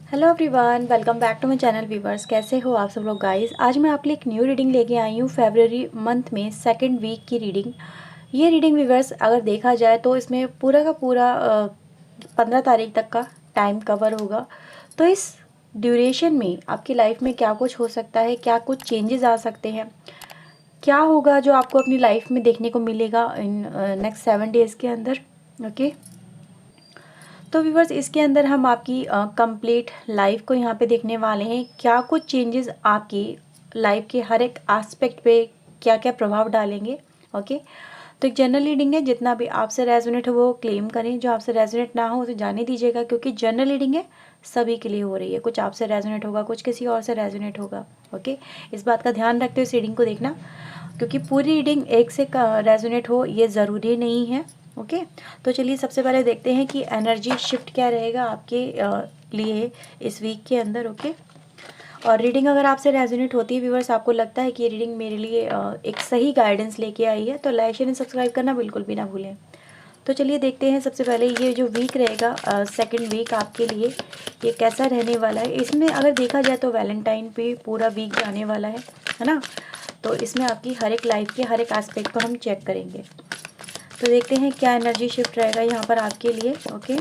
Hello everyone, welcome back to my channel viewers. कैसे हो आप सब लोग गाइस। आज मैं आपके लिए एक न्यू रीडिंग लेके आई हूँ फरवरी मंथ में सेकंड वीक की रीडिंग। ये रीडिंग व्यूवर्स अगर देखा जाए तो इसमें पूरा का पूरा 15 तारीख तक का टाइम कवर होगा। तो इस ड्यूरेशन में आपकी लाइफ में क्या कुछ हो सकता है, क्या कुछ चेंजेस आ सकते हैं, क्या होगा जो आपको अपनी लाइफ में देखने को मिलेगा इन नेक्स्ट 7 डेज़ के अंदर। ओके, तो व्यूवर्स इसके अंदर हम आपकी कंप्लीट लाइफ को यहाँ पे देखने वाले हैं। क्या कुछ चेंजेस आपकी लाइफ के हर एक एस्पेक्ट पे क्या क्या प्रभाव डालेंगे। ओके, तो एक जनरल रीडिंग है, जितना भी आपसे रेजोनेट हो वो क्लेम करें, जो आपसे रेजोनेट ना हो उसे जाने दीजिएगा, क्योंकि जनरल रीडिंग है, सभी के लिए हो रही है। कुछ आपसे रेजोनेट होगा, कुछ किसी और से रेजोनेट होगा। ओके, इस बात का ध्यान रखते हुए इस रीडिंग को देखना, क्योंकि पूरी रीडिंग एक से रेजोनेट हो ये ज़रूरी नहीं है। ओके, तो चलिए सबसे पहले देखते हैं कि एनर्जी शिफ्ट क्या रहेगा आपके लिए इस वीक के अंदर। ओके, और रीडिंग अगर आपसे रेजोनेट होती है व्यूवर्स, आपको लगता है कि ये रीडिंग मेरे लिए एक सही गाइडेंस लेके आई है, तो लाइक शेयर एंड सब्सक्राइब करना बिल्कुल भी ना भूलें। तो चलिए देखते हैं सबसे पहले ये जो वीक रहेगा सेकंड वीक आपके लिए ये कैसा रहने वाला है। इसमें अगर देखा जाए तो वैलेंटाइन पे पूरा वीक जाने वाला है ना। तो इसमें आपकी हर एक लाइफ के हर एक एस्पेक्ट को हम चेक करेंगे। तो देखते हैं क्या एनर्जी शिफ्ट रहेगा यहाँ पर आपके लिए। ओके,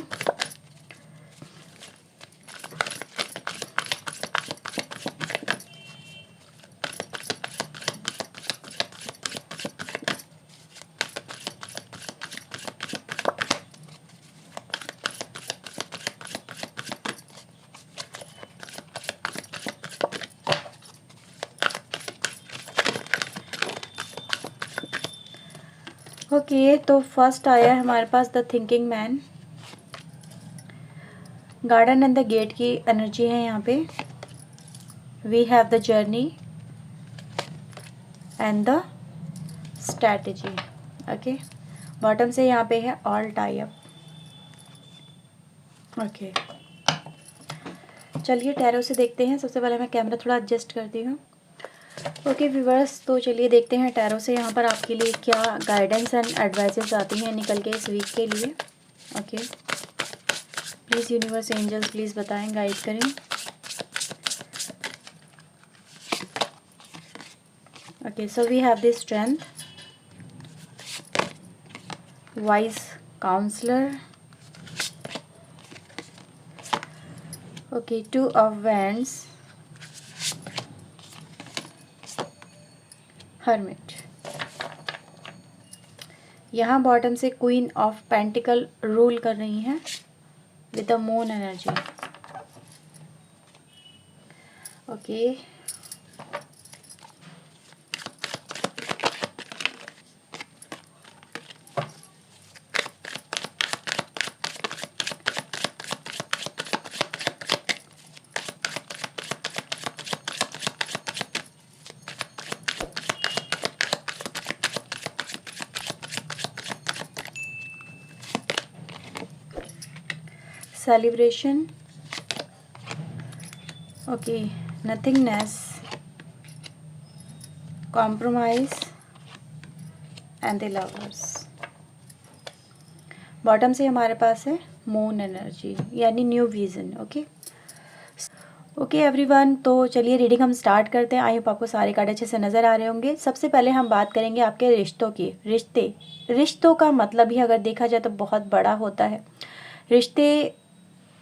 ओके, तो फर्स्ट आया है हमारे पास the thinking man. Garden and the gate की एनर्जी है यहाँ पे। We have the journey and the strategy. Okay, bottom से यहाँ पे है ऑल टाई अप। ओके, चलिए टैरो से देखते हैं। सबसे पहले मैं कैमरा थोड़ा एडजस्ट करती हूँ। ओके व्यूवर्स, तो चलिए देखते हैं टैरो से यहाँ पर आपके लिए क्या गाइडेंस एंड एडवाइसेस आती हैं निकल के इस वीक के लिए। Okay, please universe angels please बताएं, गाइड करें। Okay, so we have this strength, wise counsellor. Okay, 2 of wands, hermit. यहाँ बॉटम से क्वीन ऑफ पेंटिकल रूल कर रही हैं with the moon energy. Okay, celebration. Okay, nothingness, compromise and the lovers. Bottom से हमारे पास है मून एनर्जी यानी न्यू विजन। ओके एवरीवन, तो चलिए रीडिंग हम स्टार्ट करते हैं। आई होप आपको सारे कार्ड अच्छे से नज़र आ रहे होंगे। सबसे पहले हम बात करेंगे आपके रिश्तों की। रिश्तों का मतलब ही अगर देखा जाए तो बहुत बड़ा होता है। रिश्ते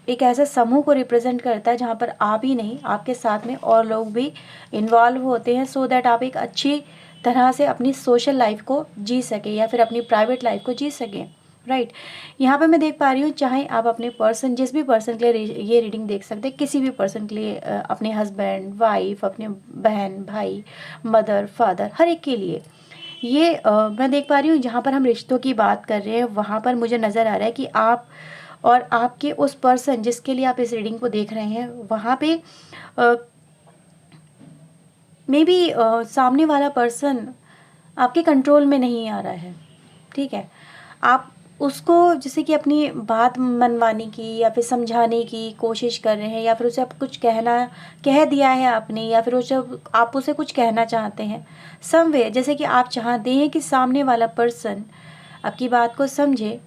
एक ऐसे समूह को रिप्रेजेंट करता है जहाँ पर आप ही नहीं, आपके साथ में और लोग भी इन्वॉल्व होते हैं, सो दैट आप एक अच्छी तरह से अपनी सोशल लाइफ को जी सकें या फिर अपनी प्राइवेट लाइफ को जी सकें। राइट, यहाँ पे मैं देख पा रही हूँ, चाहे आप अपने पर्सन, जिस भी पर्सन के लिए ये रीडिंग देख सकते हैं, किसी भी पर्सन के लिए, अपने हस्बैंड, वाइफ, अपने बहन, भाई, मदर, फादर, हर एक के लिए ये मैं देख पा रही हूँ। जहाँ पर हम रिश्तों की बात कर रहे हैं वहाँ पर मुझे नज़र आ रहा है कि आप और आपके उस पर्सन जिसके लिए आप इस रीडिंग को देख रहे हैं, वहाँ पे मे बी सामने वाला पर्सन आपके कंट्रोल में नहीं आ रहा है। ठीक है, आप उसको जैसे कि अपनी बात मनवाने की या फिर समझाने की कोशिश कर रहे हैं, या फिर उसे आप कुछ कह दिया है आपने, या फिर उसे आप उसे कुछ कहना चाहते हैं समवे, जैसे कि आप चाहते हैं कि सामने वाला पर्सन आपकी बात को समझे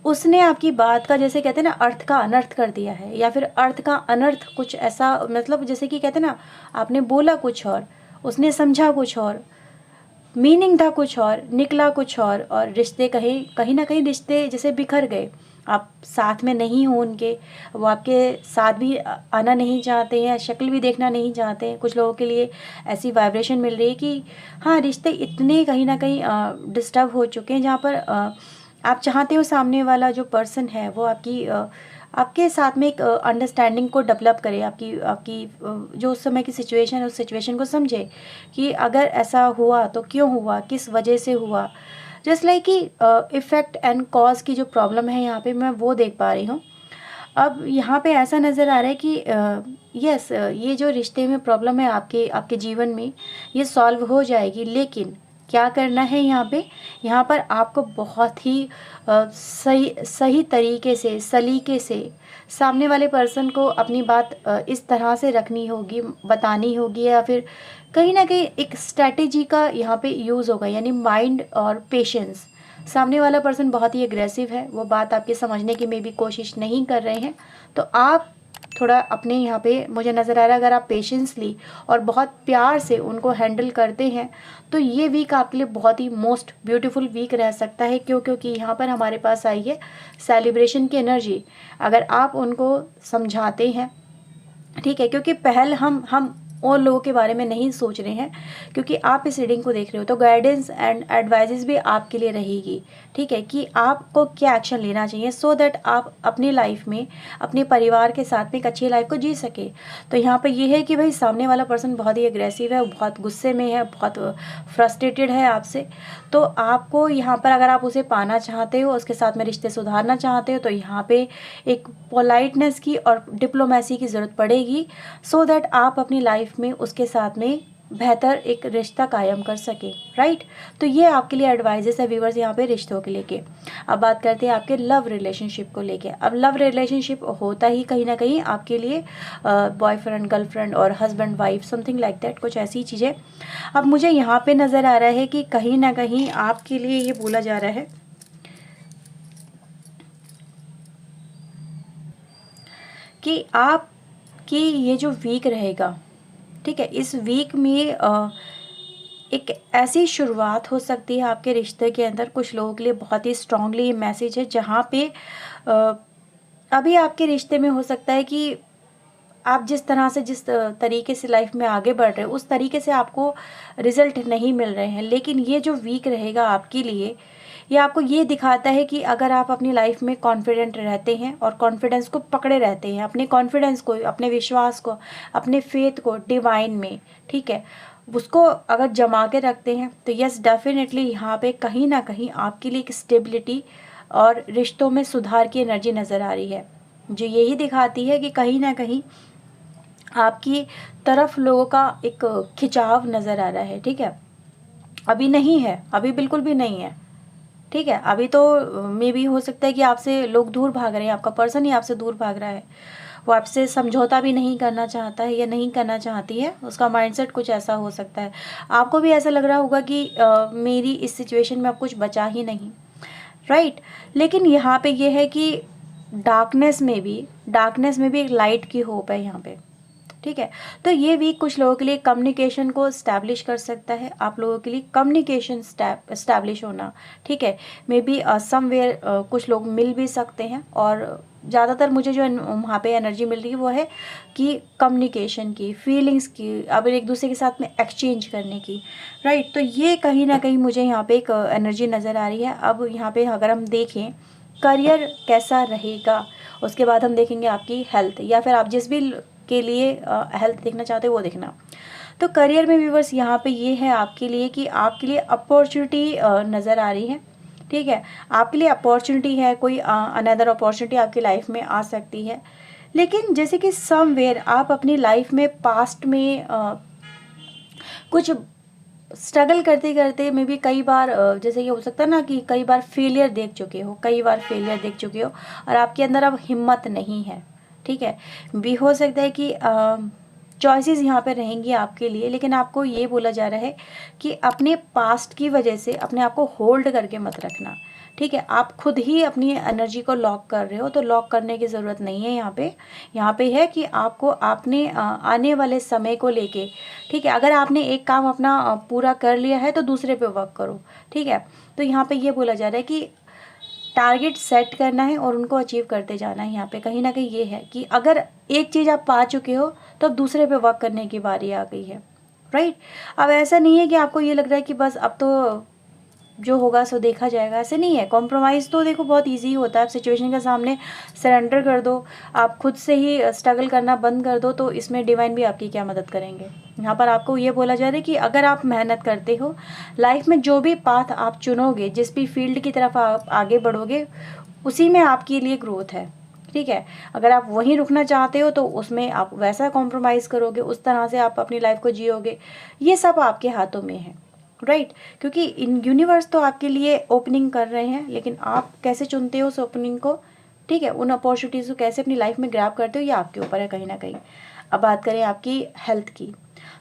उसने आपकी बात का, जैसे कहते हैं ना, अर्थ का अनर्थ कर दिया है, या फिर अर्थ का अनर्थ, कुछ ऐसा, मतलब जैसे कि कहते हैं ना, आपने बोला कुछ और, उसने समझा कुछ और, मीनिंग था कुछ और, निकला कुछ और रिश्ते कहीं कहीं ना कहीं रिश्ते जैसे बिखर गए। आप साथ में नहीं हो उनके, वो आपके साथ भी आना नहीं चाहते हैं, शक्ल भी देखना नहीं चाहते हैं। कुछ लोगों के लिए ऐसी वाइब्रेशन मिल रही है कि हाँ, रिश्ते इतने कहीं ना कहीं डिस्टर्ब हो चुके हैं, जहाँ पर आप चाहते हो सामने वाला जो पर्सन है वो आपके साथ में एक अंडरस्टैंडिंग को डेवलप करे, आपकी आपकी जो उस समय की सिचुएशन है, उस सिचुएशन को समझे कि अगर ऐसा हुआ तो क्यों हुआ, किस वजह से हुआ। जस्ट लाइक कि इफ़ेक्ट एंड कॉज की जो प्रॉब्लम है यहाँ पे मैं वो देख पा रही हूँ। अब यहाँ पे ऐसा नज़र आ रहा है कि यस, ये जो रिश्ते में प्रॉब्लम है आपके आपके जीवन में, ये सॉल्व हो जाएगी। लेकिन क्या करना है यहाँ पर आपको बहुत ही सही सही तरीके से, सलीके से सामने वाले पर्सन को अपनी बात इस तरह से रखनी होगी, बतानी होगी, या फिर कहीं ना कहीं एक स्ट्रैटेजी का यहाँ पे यूज़ होगा, यानी माइंड और पेशेंस। सामने वाला पर्सन बहुत ही एग्रेसिव है, वो बात आपके समझने की में भी कोशिश नहीं कर रहे हैं, तो आप थोड़ा अपने यहाँ पे मुझे नज़र आ रहा है, अगर आप पेशेंसली और बहुत प्यार से उनको हैंडल करते हैं तो ये वीक आपके लिए बहुत ही मोस्ट ब्यूटीफुल वीक रह सकता है। क्योंकि यहाँ पर हमारे पास आई है सेलिब्रेशन की एनर्जी। अगर आप उनको समझाते हैं, ठीक है, क्योंकि पहल हम और लोगों के बारे में नहीं सोच रहे हैं, क्योंकि आप इस रीडिंग को देख रहे हो तो गाइडेंस एंड एडवाइजेस भी आपके लिए रहेगी, ठीक है, कि आपको क्या एक्शन लेना चाहिए सो दैट आप अपनी लाइफ में अपने परिवार के साथ में एक अच्छी लाइफ को जी सके। तो यहाँ पे ये है कि भाई सामने वाला पर्सन बहुत ही एग्रेसिव है, बहुत गुस्से में है, बहुत फ्रस्ट्रेटेड है आपसे। तो आपको यहाँ पर, अगर आप उसे पाना चाहते हो, उसके साथ में रिश्ते सुधारना चाहते हो, तो यहाँ पे एक पोलाइटनेस की और डिप्लोमेसी की ज़रूरत पड़ेगी सो दैट आप अपनी लाइफ में उसके साथ में बेहतर एक रिश्ता कायम कर सके, राइट। तो ये आपके लिए एडवाइजेस है व्यूवर्स यहाँ पे रिश्तों के लेके। अब बात करते हैं आपके लव रिलेशनशिप को लेके। अब लव रिलेशनशिप होता ही कहीं ना कहीं आपके लिए बॉयफ्रेंड, गर्लफ्रेंड और husband wife, something like that, कुछ ऐसी चीज़ें। अब मुझे यहाँ पे नज़र आ रहा है कि कहीं ना कहीं आपके लिए ये बोला जा रहा है कि आपकी ये जो वीक रहेगा, ठीक है, इस वीक में एक ऐसी शुरुआत हो सकती है आपके रिश्ते के अंदर। कुछ लोगों के लिए बहुत ही स्ट्रांगली ये मैसेज है, जहाँ पे अभी आपके रिश्ते में हो सकता है कि आप जिस तरह से, जिस तरीके से लाइफ में आगे बढ़ रहे हो, उस तरीके से आपको रिजल्ट नहीं मिल रहे हैं। लेकिन ये जो वीक रहेगा आपके लिए, ये आपको ये दिखाता है कि अगर आप अपनी लाइफ में कॉन्फिडेंट रहते हैं और कॉन्फिडेंस को पकड़े रहते हैं, अपने कॉन्फिडेंस को, अपने विश्वास को, अपने फेथ को डिवाइन में, ठीक है, उसको अगर जमा के रखते हैं, तो यस डेफिनेटली यहाँ पे कहीं ना कहीं आपके लिए एक स्टेबिलिटी और रिश्तों में सुधार की एनर्जी नज़र आ रही है, जो यही दिखाती है कि कहीं ना कहीं आपकी तरफ लोगों का एक खिंचाव नज़र आ रहा है, ठीक है। अभी नहीं है, अभी बिल्कुल भी नहीं है, ठीक है। अभी तो मे भी हो सकता है कि आपसे लोग दूर भाग रहे हैं, आपका पर्सन ही आपसे दूर भाग रहा है, वो आपसे समझौता भी नहीं करना चाहता है या नहीं करना चाहती है, उसका माइंडसेट कुछ ऐसा हो सकता है। आपको भी ऐसा लग रहा होगा कि मेरी इस सिचुएशन में अब कुछ बचा ही नहीं, राइट। लेकिन यहाँ पे ये है कि डार्कनेस में भी एक लाइट की होप है यहाँ पे, ठीक है। तो ये वीक कुछ लोगों के लिए कम्युनिकेशन को इस्टेब्लिश कर सकता है, आप लोगों के लिए कम्युनिकेशन इस्टेब्लिश होना, ठीक है। मे बी समवेयर कुछ लोग मिल भी सकते हैं, और ज़्यादातर मुझे जो वहाँ पे एनर्जी मिल रही है वो है कि कम्युनिकेशन की, फीलिंग्स की, अब एक दूसरे के साथ में एक्सचेंज करने की, राइट। तो ये कहीं ना कहीं मुझे यहाँ पे एक एनर्जी नज़र आ रही है। अब यहाँ पे अगर हम देखें करियर कैसा रहेगा, उसके बाद हम देखेंगे आपकी हेल्थ, या फिर आप जिस भी के लिए हेल्थ देखना चाहते हो वो देखना। तो करियर में व्यूअर्स यहाँ पे ये है आपके लिए कि आपके लिए अपॉर्चुनिटी नज़र आ रही है, ठीक है। आपके लिए अपॉर्चुनिटी है, कोई अनदर अपॉर्चुनिटी आपकी लाइफ में आ सकती है। लेकिन जैसे कि समवेयर आप अपनी लाइफ में पास्ट में कुछ स्ट्रगल करते करते मे बी कई बार जैसे ये हो सकता है ना कि कई बार फेलियर देख चुके हो और आपके अंदर अब हिम्मत नहीं है, ठीक है। भी हो सकता है कि चॉइसेस यहाँ पे रहेंगी आपके लिए, लेकिन आपको ये बोला जा रहा है कि अपने पास्ट की वजह से अपने आप को होल्ड करके मत रखना, ठीक है, आप खुद ही अपनी एनर्जी को लॉक कर रहे हो, तो लॉक करने की ज़रूरत नहीं है यहाँ पे है कि आपको आपने आने वाले समय को लेके, ठीक है, अगर आपने एक काम अपना पूरा कर लिया है तो दूसरे पे वर्क करो, ठीक है। तो यहाँ पे ये बोला जा रहा है कि टारगेट सेट करना है और उनको अचीव करते जाना है। यहाँ पे कहीं ना कहीं ये है कि अगर एक चीज़ आप पा चुके हो तो अब दूसरे पे वर्क करने की बारी आ गई है, राइट। अब ऐसा नहीं है कि आपको ये लग रहा है कि बस अब तो जो होगा सो देखा जाएगा, ऐसे नहीं है। कॉम्प्रोमाइज़ तो देखो बहुत इजी होता है, आप सिचुएशन के सामने सरेंडर कर दो, आप खुद से ही स्ट्रगल करना बंद कर दो, तो इसमें डिवाइन भी आपकी क्या मदद करेंगे। यहाँ पर आपको ये बोला जा रहा है कि अगर आप मेहनत करते हो, लाइफ में जो भी पाथ आप चुनोगे, जिस भी फील्ड की तरफ आप आगे बढ़ोगे, उसी में आपके लिए ग्रोथ है, ठीक है। अगर आप वहीं रुकना चाहते हो तो उसमें आप वैसा कॉम्प्रोमाइज़ करोगे, उस तरह से आप अपनी लाइफ को जियोगे। ये सब आपके हाथों में है, राइट। क्योंकि इन यूनिवर्स तो आपके लिए ओपनिंग कर रहे हैं, लेकिन आप कैसे चुनते हो उस ओपनिंग को, ठीक है, उन अपॉर्चुनिटीज़ को कैसे अपनी लाइफ में ग्रैब करते हो, ये आपके ऊपर है कहीं ना कहीं। अब बात करें आपकी हेल्थ की,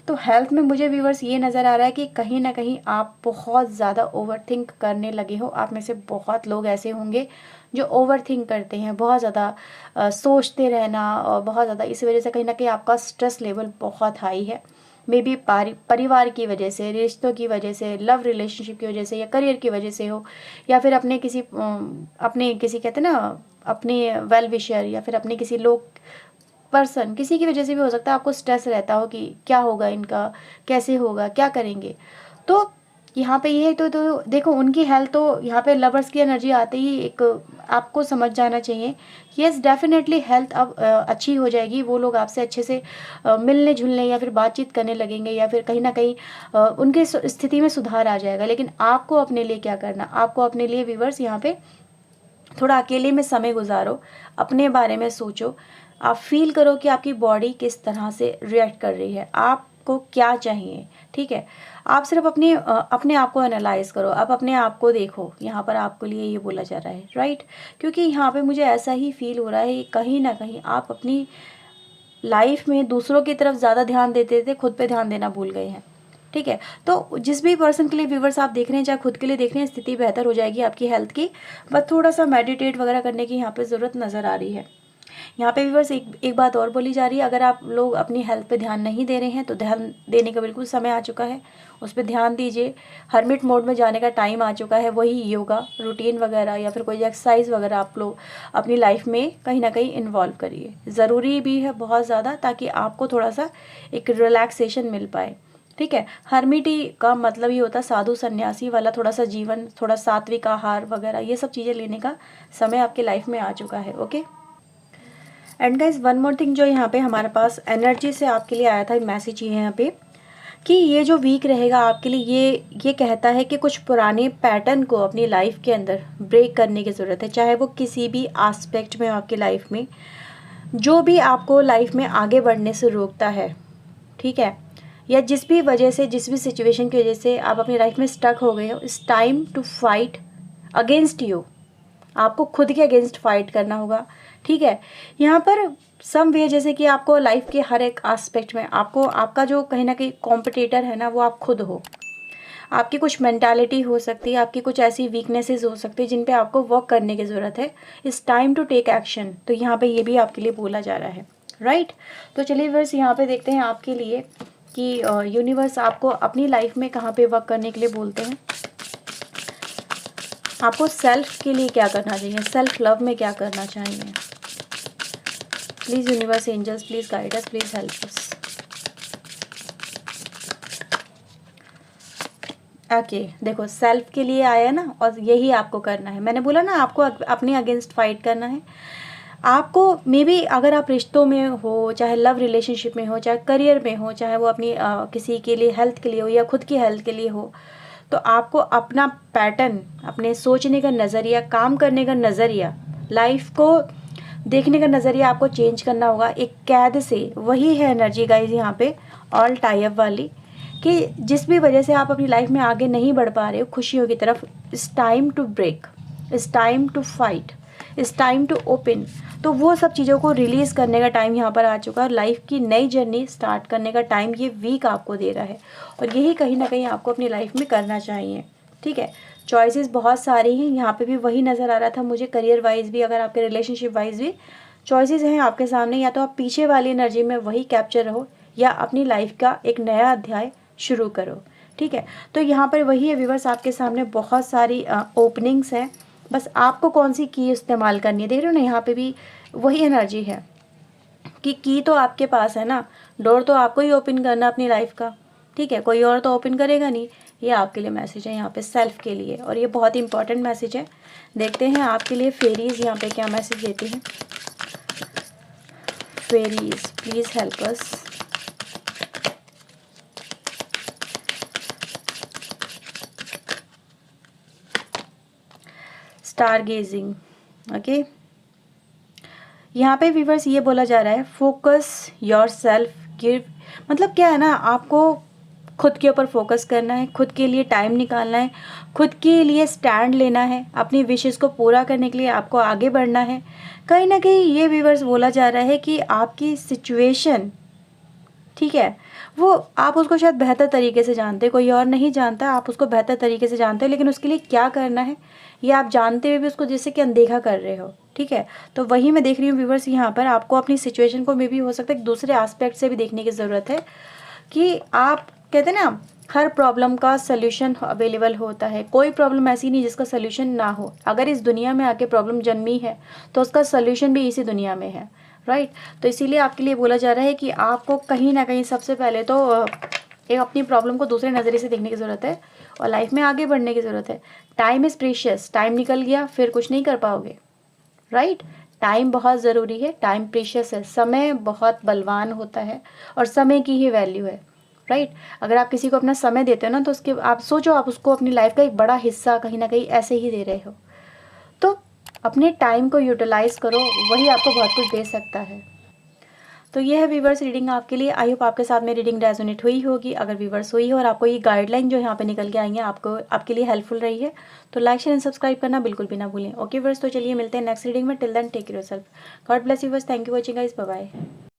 तो हेल्थ में मुझे व्यूवर्स ये नज़र आ रहा है कि कहीं ना कहीं आप बहुत ज़्यादा ओवरथिंक करने लगे हो। आप में से बहुत लोग ऐसे होंगे जो ओवरथिंक करते हैं, बहुत ज़्यादा सोचते रहना, और बहुत ज़्यादा इस वजह से कहीं ना कहीं आपका स्ट्रेस लेवल बहुत हाई है। मे बी परिवार की वजह से, रिश्तों की वजह से, लव रिलेशनशिप की वजह से, या करियर की वजह से हो, या फिर अपने किसी कहते हैं ना, अपने वेल विशर, या फिर अपने किसी लोग पर्सन, किसी की वजह से भी हो सकता है आपको स्ट्रेस रहता हो कि क्या होगा इनका, कैसे होगा, क्या करेंगे। तो यहाँ पे ये है, तो देखो उनकी हेल्थ, तो यहाँ पे लवर्स की एनर्जी आते ही एक आपको समझ जाना चाहिए, यस डेफिनेटली हेल्थ अब अच्छी हो जाएगी। वो लोग आपसे अच्छे से मिलने जुलने या फिर बातचीत करने लगेंगे, या फिर कहीं ना कहीं उनके स्थिति में सुधार आ जाएगा। लेकिन आपको अपने लिए क्या करना, आपको अपने लिए व्यूअर्स यहाँ पे थोड़ा अकेले में समय गुजारो, अपने बारे में सोचो, आप फील करो कि आपकी बॉडी किस तरह से रिएक्ट कर रही है, आपको क्या चाहिए, ठीक है। आप सिर्फ अपने आप को एनालाइज करो, आप अपने आप को देखो। यहाँ पर आपके लिए ये बोला जा रहा है, राइट। क्योंकि यहाँ पे मुझे ऐसा ही फील हो रहा है कहीं ना कहीं आप अपनी लाइफ में दूसरों की तरफ ज़्यादा ध्यान देते थे, खुद पे ध्यान देना भूल गए हैं, ठीक है। तो जिस भी पर्सन के लिए व्यूवर्स आप देख रहे हैं, चाहे खुद के लिए देख रहे हैं, स्थिति बेहतर हो जाएगी आपकी हेल्थ की। बस थोड़ा सा मेडिटेट वगैरह करने की यहाँ पे ज़रूरत नज़र आ रही है। यहाँ पे व्यूवर्स एक बात और बोली जा रही है, अगर आप लोग अपनी हेल्थ पे ध्यान नहीं दे रहे हैं तो ध्यान देने का बिल्कुल समय आ चुका है, उस पर ध्यान दीजिए। हर्मिट मोड में जाने का टाइम आ चुका है। वही योगा रूटीन वगैरह या फिर कोई एक्सरसाइज वगैरह आप लोग अपनी लाइफ में कहीं ना कहीं इन्वॉल्व करिए, ज़रूरी भी है बहुत ज़्यादा, ताकि आपको थोड़ा सा एक रिलैक्सेशन मिल पाए, ठीक है। हर्मिटी का मतलब ही होता है साधु सन्यासी वाला थोड़ा सा जीवन, थोड़ा सात्विक आहार वगैरह, ये सब चीज़ें लेने का समय आपके लाइफ में आ चुका है, okay. And guys one more thing जो यहाँ पे हमारे पास एनर्जी से आपके लिए आया था मैसेज, ये यहाँ पे कि ये जो वीक रहेगा आपके लिए, ये कहता है कि कुछ पुराने पैटर्न को अपनी लाइफ के अंदर ब्रेक करने की ज़रूरत है। चाहे वो किसी भी एस्पेक्ट में आपकी लाइफ में, जो भी आपको लाइफ में आगे बढ़ने से रोकता है, ठीक है, या जिस भी वजह से, जिस भी सिचुएशन की वजह से आप अपनी लाइफ में स्टक हो गए हो, it's time to fight against you. आपको खुद के अगेंस्ट फाइट करना होगा, ठीक है। यहाँ पर सम वे, जैसे कि आपको लाइफ के हर एक एस्पेक्ट में आपका जो कहीं ना कहीं कॉम्पिटिटर है ना, वो आप खुद हो। आपकी कुछ मेंटालिटी हो सकती है, आपकी कुछ ऐसी वीकनेसेस हो सकती है जिन पे आपको वर्क करने की ज़रूरत है। It's time to take action. तो यहाँ पे ये भी आपके लिए बोला जा रहा है, राइट। तो चलिए बस यहाँ पे देखते हैं आपके लिए कि यूनिवर्स आपको अपनी लाइफ में कहाँ पे वर्क करने के लिए बोलते हैं। आपको सेल्फ के लिए क्या करना चाहिए, सेल्फ लव में क्या करना चाहिए। Please universe, angels, please guide us, please help us. Okay, देखो सेल्फ के लिए आया ना, और यही आपको करना है। मैंने बोला ना, आपको अपने अगेंस्ट फाइट करना है। आपको मे बी अगर आप रिश्तों में हो, चाहे लव रिलेशनशिप में हो, चाहे करियर में हो, चाहे वो अपनी किसी के लिए हेल्थ के लिए हो या खुद की हेल्थ के लिए हो, तो आपको अपना पैटर्न, अपने सोचने का नज़रिया, काम करने का नज़रिया, लाइफ को देखने का नज़रिया आपको चेंज करना होगा एक कैद से। वही है एनर्जी गाइज यहाँ पे ऑल टाई अप वाली, कि जिस भी वजह से आप अपनी लाइफ में आगे नहीं बढ़ पा रहे हो खुशियों की तरफ, it's time to break, it's time to fight, it's time to open. तो वो सब चीज़ों को रिलीज़ करने का टाइम यहाँ पर आ चुका है। लाइफ की नई जर्नी स्टार्ट करने का टाइम ये वीक आपको दे रहा है, और यही कहीं ना कहीं आपको अपनी लाइफ में करना चाहिए, ठीक है। चॉइसेस बहुत सारी हैं, यहाँ पे भी वही नज़र आ रहा था मुझे, करियर वाइज भी, अगर आपके रिलेशनशिप वाइज भी चॉइसेस हैं आपके सामने। या तो आप पीछे वाली एनर्जी में वही कैप्चर रहो, या अपनी लाइफ का एक नया अध्याय शुरू करो, ठीक है। तो यहाँ पर वही है व्यूअर्स, आपके सामने बहुत सारी ओपनिंग्स हैं, बस आपको कौन सी की इस्तेमाल करनी है। देख रहे हो ना, यहाँ पे भी वही एनर्जी है कि की तो आपके पास है ना, डोर तो आपको ही ओपन करना अपनी लाइफ का, ठीक है, कोई और तो ओपन करेगा नहीं। ये आपके लिए मैसेज है यहाँ पे, सेल्फ के लिए, और ये बहुत ही इंपॉर्टेंट मैसेज है। देखते हैं आपके लिए फेरीज यहाँ पे क्या मैसेज देती हैं। Fairies please help us. Star gazing, okay. यहाँ पे व्यूअर्स ये बोला जा रहा है, फोकस योर सेल्फ गिव, मतलब क्या है ना, आपको खुद के ऊपर फोकस करना है, खुद के लिए टाइम निकालना है, खुद के लिए स्टैंड लेना है, अपनी विशेस को पूरा करने के लिए आपको आगे बढ़ना है। कहीं ना कहीं ये व्यूअर्स बोला जा रहा है कि आपकी सिचुएशन, ठीक है, वो आप उसको शायद बेहतर तरीके से जानते हैं, कोई और नहीं जानता, आप उसको बेहतर तरीके से जानते हो, लेकिन उसके लिए क्या करना है ये आप जानते हुए भी उसको जैसे कि अनदेखा कर रहे हो, ठीक है। तो वही मैं देख रही हूँ व्यूअर्स, यहाँ पर आपको अपनी सिचुएशन को मे भी हो सकता है दूसरे एस्पेक्ट से भी देखने की ज़रूरत है, कि आप कहते हैं ना, हर प्रॉब्लम का सल्यूशन अवेलेबल होता है, कोई प्रॉब्लम ऐसी नहीं जिसका सल्यूशन ना हो। अगर इस दुनिया में आके प्रॉब्लम जन्मी है तो उसका सल्यूशन भी इसी दुनिया में है, राइट। तो इसीलिए आपके लिए बोला जा रहा है कि आपको कहीं ना कहीं सबसे पहले तो एक अपनी प्रॉब्लम को दूसरे नज़रिए से देखने की ज़रूरत है, और लाइफ में आगे बढ़ने की ज़रूरत है। टाइम इज़ प्रीशियस, टाइम निकल गया फिर कुछ नहीं कर पाओगे, राइट। टाइम बहुत ज़रूरी है, टाइम प्रीशियस है, समय बहुत बलवान होता है, और समय की ही वैल्यू है, राइट। अगर आप किसी को अपना समय देते हो ना, तो उसके आप सोचो, आप उसको अपनी लाइफ का एक बड़ा हिस्सा कहीं ना कहीं ऐसे ही दे रहे हो। तो अपने टाइम को यूटिलाइज करो, वही आपको बहुत कुछ दे सकता है। तो ये है व्यूवर्स रीडिंग आपके लिए। आई होप आपके साथ में रीडिंग रेजोनेट हुई होगी। अगर व्यूवर्स हुई हो और आपको ये गाइडलाइन जो यहाँ पे निकल के आई है आपको आपके लिए हेल्पफुल रही है, तो लाइक शेयर एंड सब्सक्राइब करना बिल्कुल भी ना भूलें। ओके व्यूवर्स, तो चलिए मिलते हैं नेक्स्ट रीडिंग में। Till then take care yourself, God bless you viewers, thank you watching guys, bye bye.